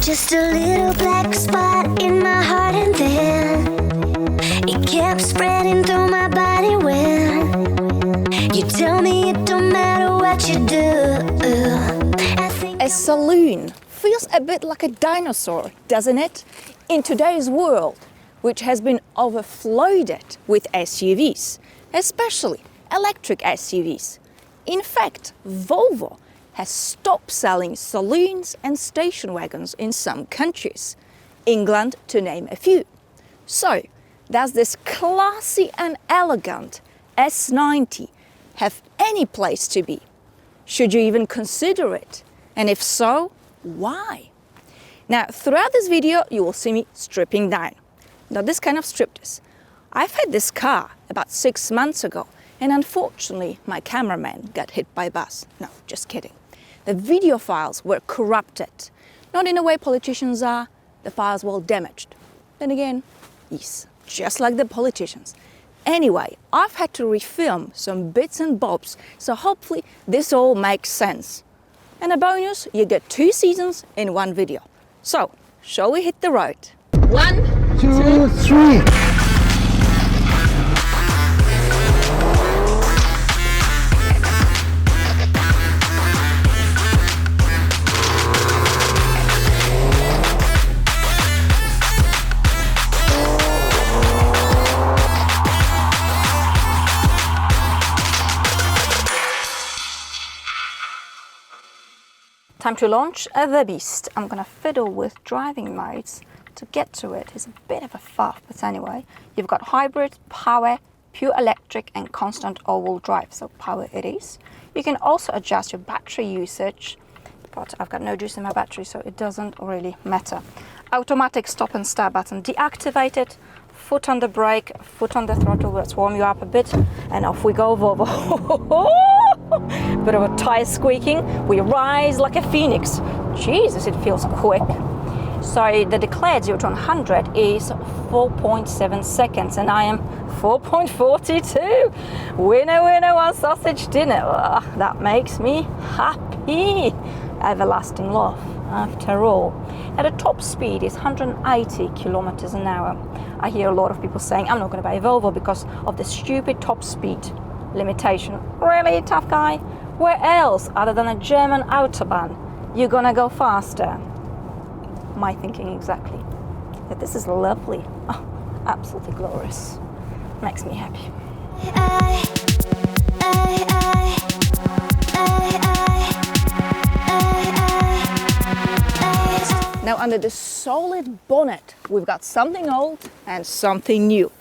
Just a little black spot in my heart, and then it kept spreading through my body when you tell me it don't matter what you do. A saloon feels a bit like a dinosaur, doesn't it? In today's world, which has been overflooded with SUVs, especially electric SUVs. In fact, Volvo has stopped selling saloons and station wagons in some countries, England to name a few. So, does this classy and elegant S90 have any place to be? Should you even consider it? And if so, why? Now, throughout this video, you will see me stripping down. Now, this kind of striptease. I've had this car about 6 months ago, and unfortunately, my cameraman got hit by a bus. No, just kidding. The video files were corrupted. Not in the way politicians are, the files were damaged. Then again, yes, just like the politicians. Anyway, I've had to refilm some bits and bobs, so hopefully this all makes sense. And a bonus, you get 2 seasons in one video. So, shall we hit the road? 1, 2, 3. Time to launch the beast. I'm gonna fiddle with driving modes to get to it. It's a bit of a faff, but anyway. You've got hybrid, power, pure electric and constant all-wheel drive, so power it is. You can also adjust your battery usage, but I've got no juice in my battery, so it doesn't really matter. Automatic stop and start button deactivated, foot on the brake, foot on the throttle. Let's warm you up a bit, and off we go, Volvo. Bit of a tire squeaking. We rise like a phoenix. Jesus, it feels quick. So the declared 0 to 100 is 4.7 seconds, and I am 4.42. Winner, winner, one sausage dinner. That makes me happy. Everlasting love, after all. At a top speed is 180 kilometers an hour. I hear a lot of people saying, I'm not going to buy a Volvo because of the stupid top speed limitation. Really, tough guy? Where else other than a German autobahn you're gonna go faster? My thinking exactly. But this is lovely. Oh, absolutely glorious. Makes me happy. Now under the solid bonnet, we've got something old and something new.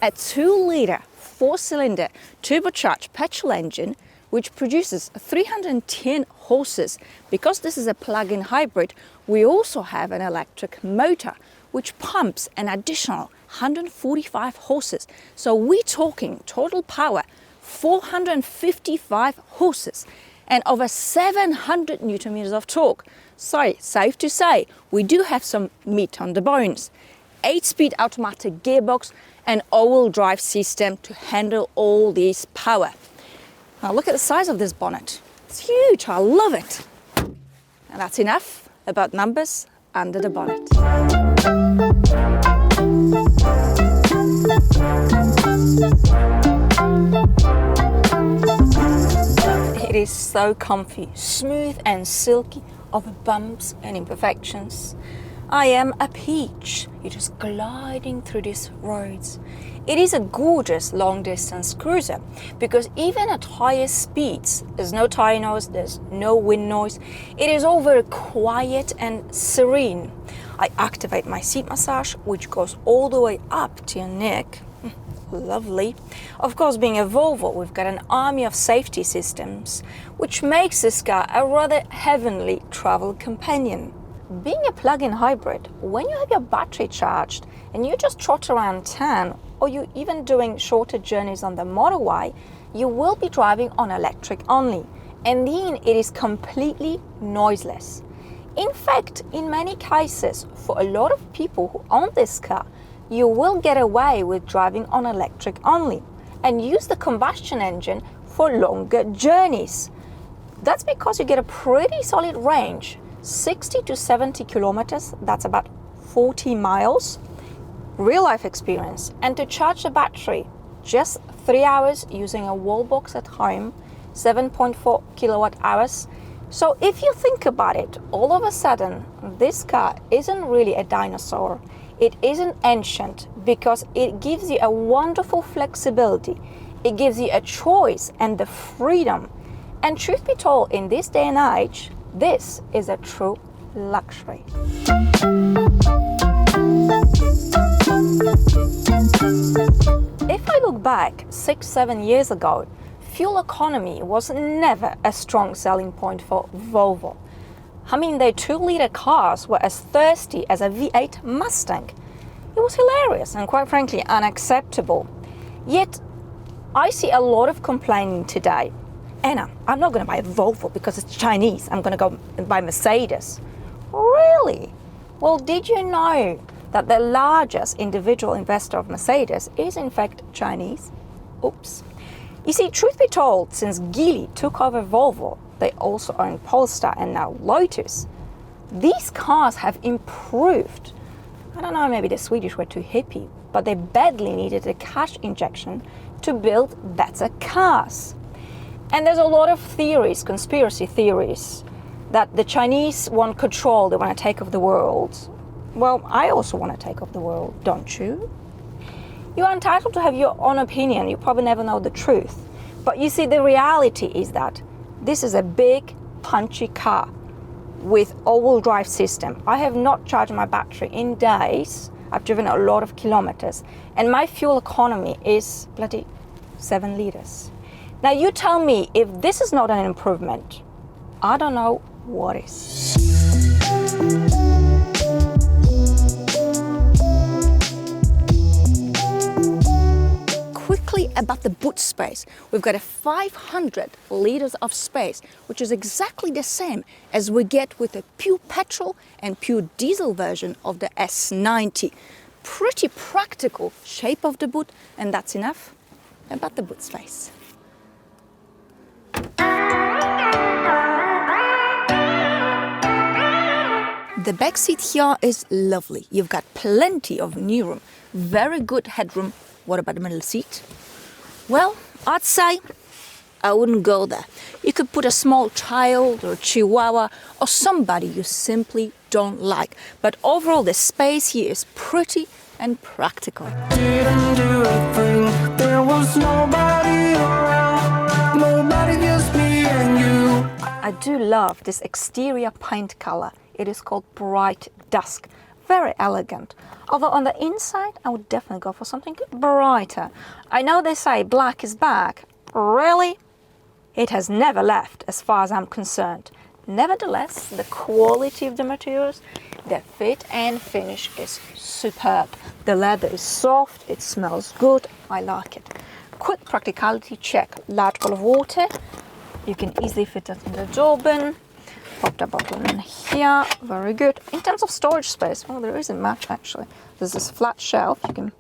A 2-liter 4-cylinder turbocharged petrol engine which produces 310 horses. Because this is a plug-in hybrid, we also have an electric motor which pumps an additional 145 horses. So we're talking total power 455 horses and over 700 Newton meters of torque. So safe to say, we do have some meat on the bones. 8-speed automatic gearbox and all-wheel drive system to handle all this power. Now look at the size of this bonnet. It's huge, I love it. And that's enough about numbers under the bonnet. It is so comfy, smooth and silky, over bumps and imperfections. I am a peach. You're just gliding through these roads. It is a gorgeous long-distance cruiser because even at higher speeds, there's no tire noise, there's no wind noise. It is all very quiet and serene. I activate my seat massage, which goes all the way up to your neck. Lovely. Of course, being a Volvo, we've got an army of safety systems, which makes this car a rather heavenly travel companion. Being a plug-in hybrid, when you have your battery charged and you just trot around town, or you're even doing shorter journeys on the motorway, you will be driving on electric only, and then it is completely noiseless. In fact, in many cases, for a lot of people who own this car, you will get away with driving on electric only and use the combustion engine for longer journeys. That's because you get a pretty solid range. 60 to 70 kilometers, that's about 40 miles, real life experience. And to charge the battery, just 3 hours using a wall box at home, 7.4 kilowatt hours. So if you think about it, all of a sudden, this car isn't really a dinosaur. It isn't ancient because it gives you a wonderful flexibility. It gives you a choice and the freedom. And truth be told, in this day and age, this is a true luxury. If I look back 6-7 years ago, fuel economy was never a strong selling point for Volvo. I mean, their 2-liter cars were as thirsty as a V8 Mustang. It was hilarious and quite frankly unacceptable. Yet, I see a lot of complaining today. Anna, I'm not going to buy a Volvo because it's Chinese. I'm going to go and buy Mercedes. Really? Well, did you know that the largest individual investor of Mercedes is in fact Chinese? Oops. You see, truth be told, since Geely took over Volvo, they also own Polestar and now Lotus. These cars have improved. I don't know, maybe the Swedish were too hippie, but they badly needed a cash injection to build better cars. And there's a lot of theories, conspiracy theories, that the Chinese want control, they want to take over the world. Well, I also want to take over the world, don't you? You are entitled to have your own opinion. You probably never know the truth. But you see, the reality is that this is a big, punchy car with all-wheel drive system. I have not charged my battery in days. I've driven a lot of kilometers. And my fuel economy is bloody 7 liters. Now you tell me, if this is not an improvement, I don't know what is. Quickly about the boot space. We've got a 500 liters of space, which is exactly the same as we get with a pure petrol and pure diesel version of the S90. Pretty practical shape of the boot, and that's enough about the boot space. The back seat here is lovely. You've got plenty of knee room, very good headroom. What about the middle seat? Well, I'd say I wouldn't go there. You could put a small child or a chihuahua or somebody you simply don't like. But overall, the space here is pretty and practical. Didn't do a thing. There was nobody around. Nobody, just me and you. I do love this exterior paint color. It is called Bright Dusk. Very elegant. Although on the inside, I would definitely go for something brighter. I know they say black is back. Really? It has never left as far as I'm concerned. Nevertheless, the quality of the materials, the fit and finish is superb. The leather is soft, it smells good, I like it. Quick practicality check. Large bowl of water. You can easily fit it in the door bin. Pop the bottle in here, very good. In terms of storage space, well, there isn't much actually. There's this flat shelf you can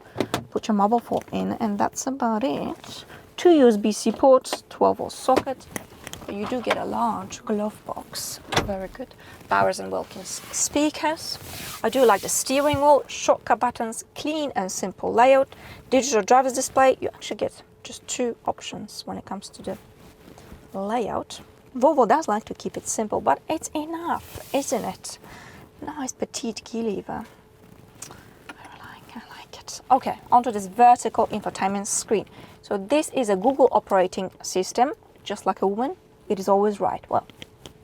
put your mobile phone in, and that's about it. 2 USB-C ports, 12-volt socket. You do get a large glove box, very good. Bowers and Wilkins speakers. I do like the steering wheel, shortcut buttons, clean and simple layout. Digital driver's display, you actually get just 2 options when it comes to the layout. Volvo does like to keep it simple, but it's enough, isn't it? Nice petite key lever. I like it. Okay, onto this vertical infotainment screen. So this is a Google operating system, just like a woman. It is always right. Well,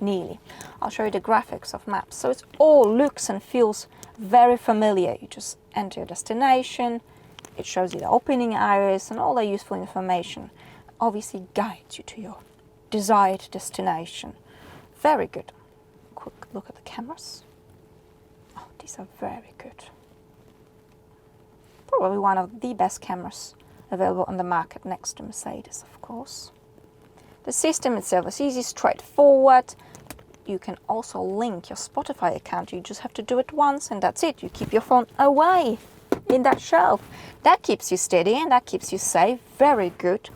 nearly. I'll show you the graphics of maps. So it all looks and feels very familiar. You just enter your destination. It shows you the opening areas and all the useful information. Obviously guides you to your desired destination. Very good. Quick look at the cameras. Oh, these are very good. Probably one of the best cameras available on the market, next to Mercedes, of course. The system itself is easy, straightforward. You can also link your Spotify account. You just have to do it once and that's it. You keep your phone away in that shelf. That keeps you steady and that keeps you safe. Very good.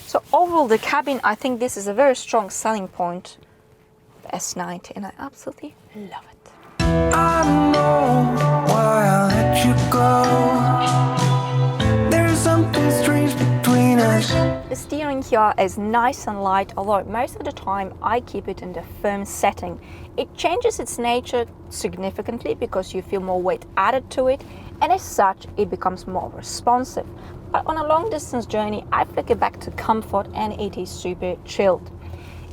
So overall, the cabin, I think this is a very strong selling point, the S90, and I absolutely love car is nice and light, although most of the time I keep it in the firm setting. It changes its nature significantly because you feel more weight added to it, and as such it becomes more responsive. But on a long distance journey I flick it back to comfort and it is super chilled.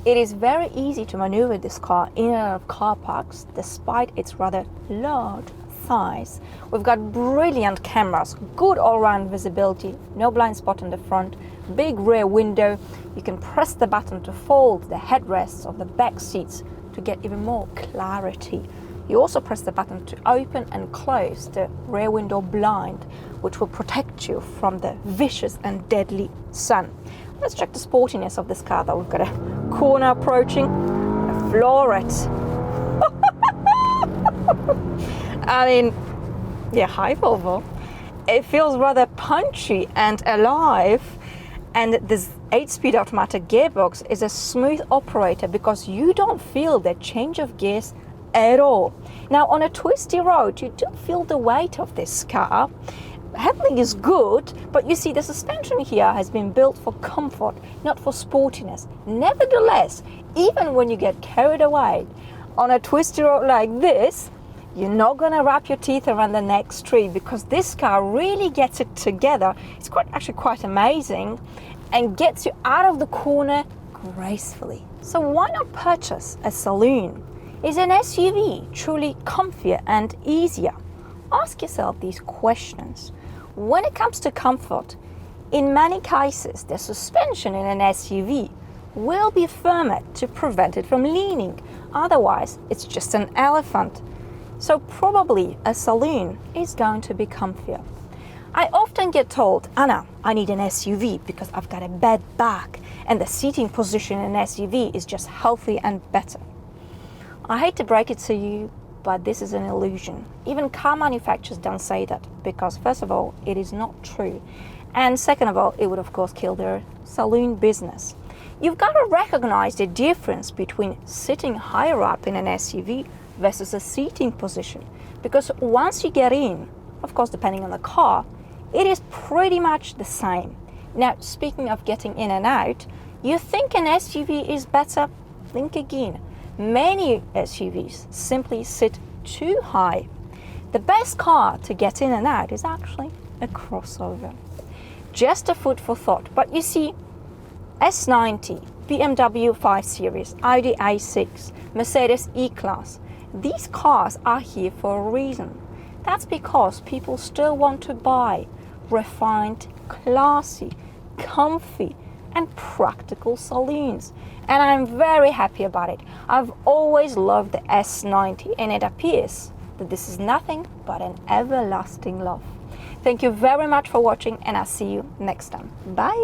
It is very easy to maneuver this car in and out of car parks despite its rather large size. We've got brilliant cameras, good all-round visibility, no blind spot in the front, big rear window. You can press the button to fold the headrests of the back seats to get even more clarity. You also press the button to open and close the rear window blind, which will protect you from the vicious and deadly sun. Let's check the sportiness of this car though. We've got a corner approaching, a floor it. I mean, yeah, hi Volvo. It feels rather punchy and alive, and this 8-speed automatic gearbox is a smooth operator because you don't feel the change of gears at all. Now on a twisty road you do feel the weight of this car. Handling is good, but you see the suspension here has been built for comfort, not for sportiness. Nevertheless, even when you get carried away on a twisty road like this, you're not gonna wrap your teeth around the next tree because this car really gets it together. It's actually quite amazing and gets you out of the corner gracefully. So why not purchase a Saloon? Is an SUV truly comfier and easier? Ask yourself these questions. When it comes to comfort, in many cases the suspension in an SUV will be firmer to prevent it from leaning. Otherwise, it's just an elephant. So probably a Saloon is going to be comfier. I often get told, Anna, I need an SUV because I've got a bad back and the seating position in an SUV is just healthy and better. I hate to break it to you, but this is an illusion. Even car manufacturers don't say that because first of all, it is not true. And second of all, it would of course kill their Saloon business. You've got to recognize the difference between sitting higher up in an SUV versus a seating position. Because once you get in, of course depending on the car, it is pretty much the same. Now speaking of getting in and out, you think an SUV is better? Think again. Many SUVs simply sit too high. The best car to get in and out is actually a crossover. Just a food for thought. But you see, S90, BMW 5 Series, Audi A6, Mercedes E-Class, these cars are here for a reason. That's because people still want to buy refined, classy, comfy, and practical saloons. And I'm very happy about it. I've always loved the S90 and it appears that this is nothing but an everlasting love. Thank you very much for watching and I'll see you next time. Bye!